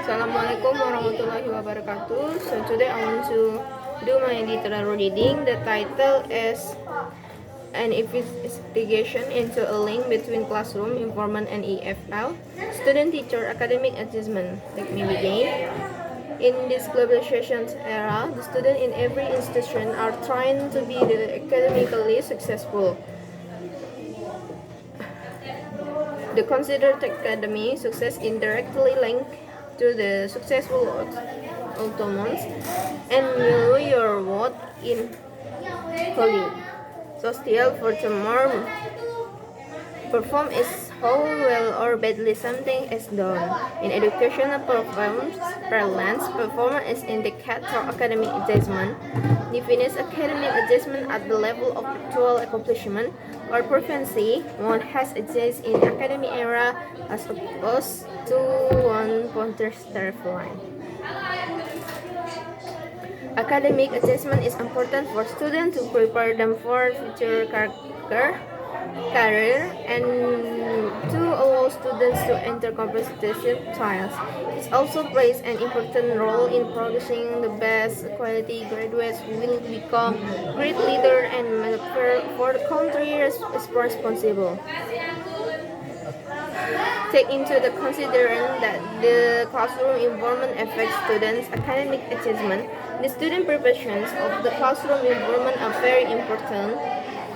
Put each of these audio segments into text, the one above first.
Assalamualaikum warahmatullahi wabarakatuh. So today I want to do my literal reading. The title is An Investigation into a Link Between Classroom Environment and EFL, Student Teacher Academic Achievement. Let me begin. In this globalization era, the students in every institution are trying to be academically successful. The considered academic success indirectly linked to the successful autonomous and know your worth in Hollywood. Social furthermore perform is how well or badly something is done. In educational parlance, performance is indicator academic achievement. Defines academic achievement at the level of actual accomplishment or proficiency one has achieved in academic era as opposed to one pointer line. Academic achievement is important for students to prepare them for future career and to allow students to enter competitive trials. It also plays an important role in producing the best quality graduates who will become great leaders and manufacture for the country responsible. Take into the consideration that the classroom environment affects students' academic achievement. The student preparations of the classroom environment are very important.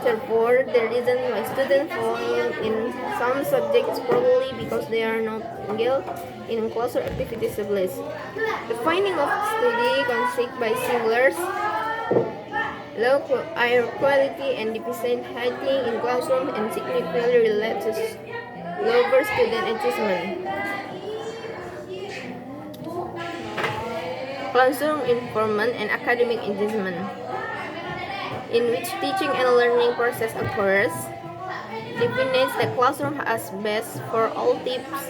Therefore, the reason why students fall in some subjects probably because they are not engaged in classroom activities. The finding of the study consist by singlers, low air quality and deficient heating in classrooms and significantly related to lower student achievement. Classroom environment and academic achievement, in which teaching and learning process occurs, defines the classroom as best for all types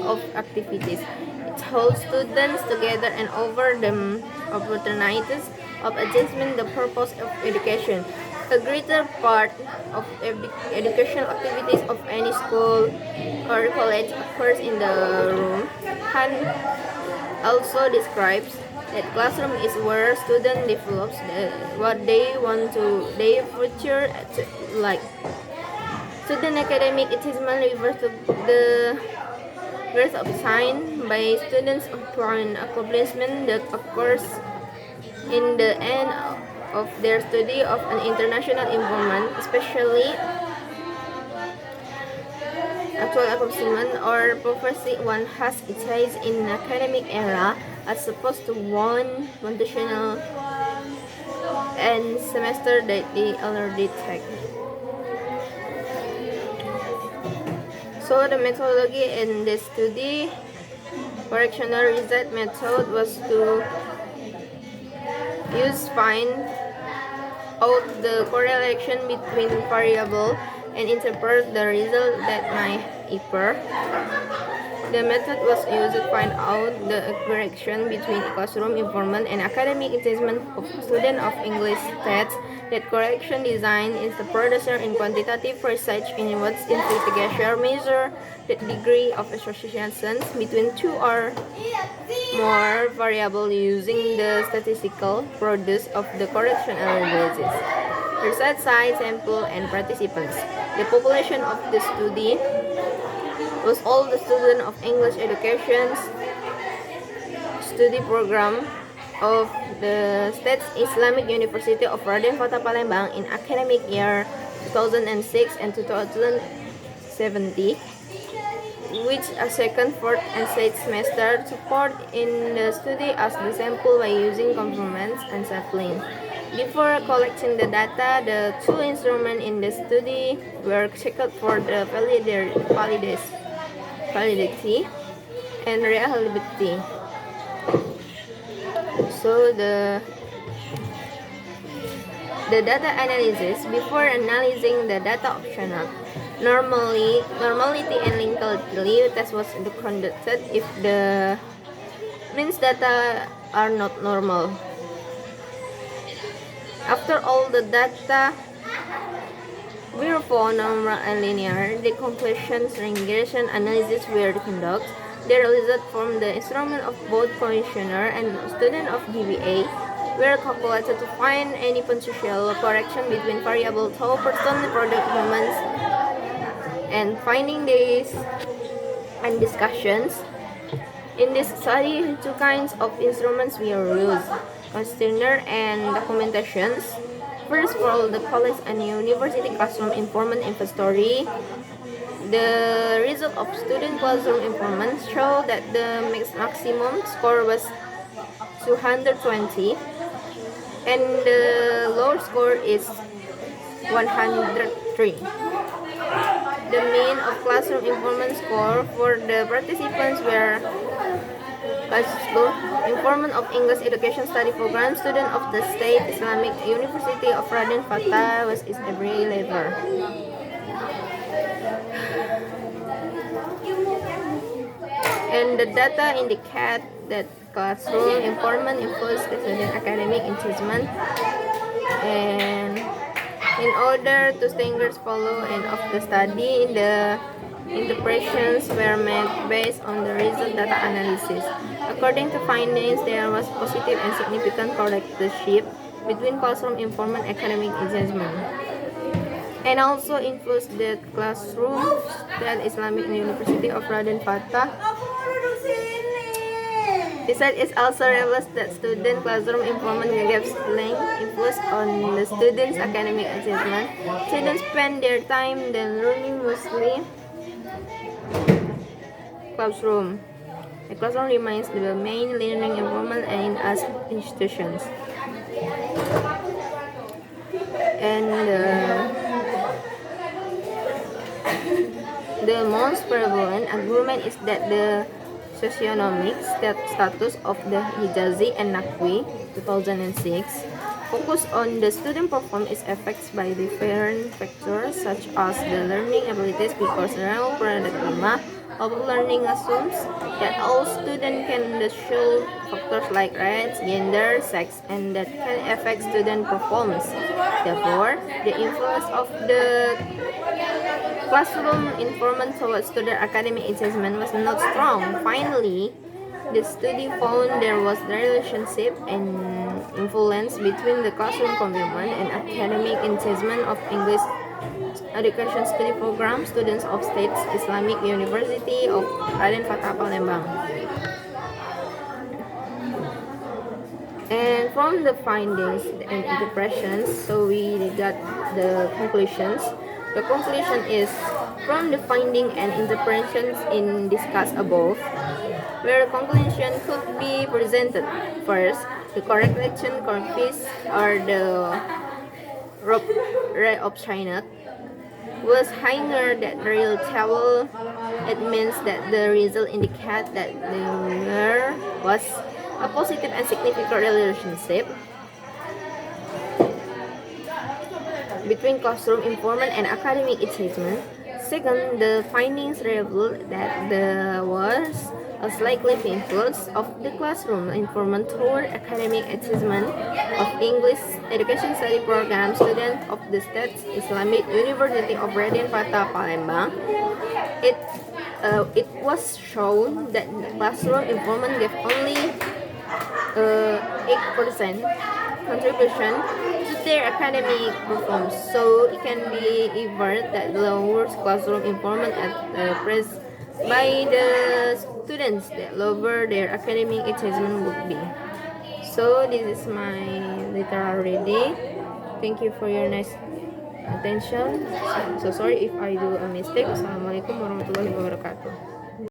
of activities. It holds students together and offers them opportunities of achievement the purpose of education. A greater part of educational activities of any school or college occurs in the room. Han also describes that classroom is where students develops what they want to their future like. Student academic achievement refers to the grades obtained by students upon accomplishment that occurs in the end of their study of an international environment, especially actual accomplishment or proficiency one has achieved in an academic era as opposed to one foundational and semester that they already take. So the methodology in this study, correctional result method, was to find out the correlation between variables and interpret the result that might appear. The method was used to find out the correlation between classroom environment and academic achievement of students of English states that correction design is the producer in quantitative research in which investigation measure the degree of associations between two or more variables using the statistical produce of the correction analysis. Research size, sample, and participants. The population of the study was all the students of English education study program of the State Islamic University of Raden Kota Palembang in academic year 2006 and 2070, which a second, fourth, and sixth semester support in the study as the sample by using complements and sampling. Before collecting the data, the two instruments in the study were checked for the validity and reliability. So the data analysis. Before analyzing the data optional, normality and linkability test was conducted if the means data are not normal. After all the data were found normal and linear, the conclusions regression analysis were conducted. The result from the instrument of both commissioner and student of GBA were calculated to find any potential correction between variable tau person product moments, and finding this and discussions. In this study, two kinds of instruments were used: questionnaire and documentations. First, for the college and university classroom informant inventory, the result of student classroom informant show that the maximum score was 220 and the lower score is 103. The mean of classroom informant score for the participants were classroom informant of English Education Study Program, student of the State Islamic University of Raden Fatah was is every level. And the data indicate that classroom informant influence the student academic achievement, and in order to distinguish follow and of the study, the interpretations were made based on the result data analysis. According to findings, there was positive and significant correlationship between classroom informant academic assessment, and also influenced the classroom at Islamic University of Raden Fatah. Research is also reveals that student classroom informant gives length influence on the students' academic achievement. Students spend their time then learning mostly classroom. The classroom remains the main learning environment in as institutions. And the most prevalent argument is that the socioeconomic status of the Hijazi and Naqvi 2006 focus on the student performance is affected by different factors such as the learning abilities, because real paradigm of learning assumes that all students can show factors like race, gender, sex, and that can affect student performance. Therefore, the influence of the classroom informant towards student academic assessment was not strong. Finally, the study found there was a relationship and influence between the classroom environment and academic assessment of English Education Study Program students of State Islamic University of Raden Fatah Palembang. And from the findings and interpretations, so we got the conclusions. The conclusion is from the finding and interpretations in discussed above, where the conclusion could be presented. First, the correct lection corpus or the rate of China was higher than the real table. It means that the result indicate that there was a positive and significant relationship between classroom informant and academic achievement. Second, the findings revealed that there was a slightly influence of the classroom informant toward academic achievement of English Education Study Program students of the State Islamic University of Raden Fatah Palembang. It was shown that the classroom informant gave only 8% contribution to their academic performance, so it can be inferred that the lower classroom informant pressed by the students that lower their academic achievement would be. So this is my literary reading. Thank you for your nice attention. So sorry if I do a mistake. Assalamualaikum warahmatullahi wabarakatuh.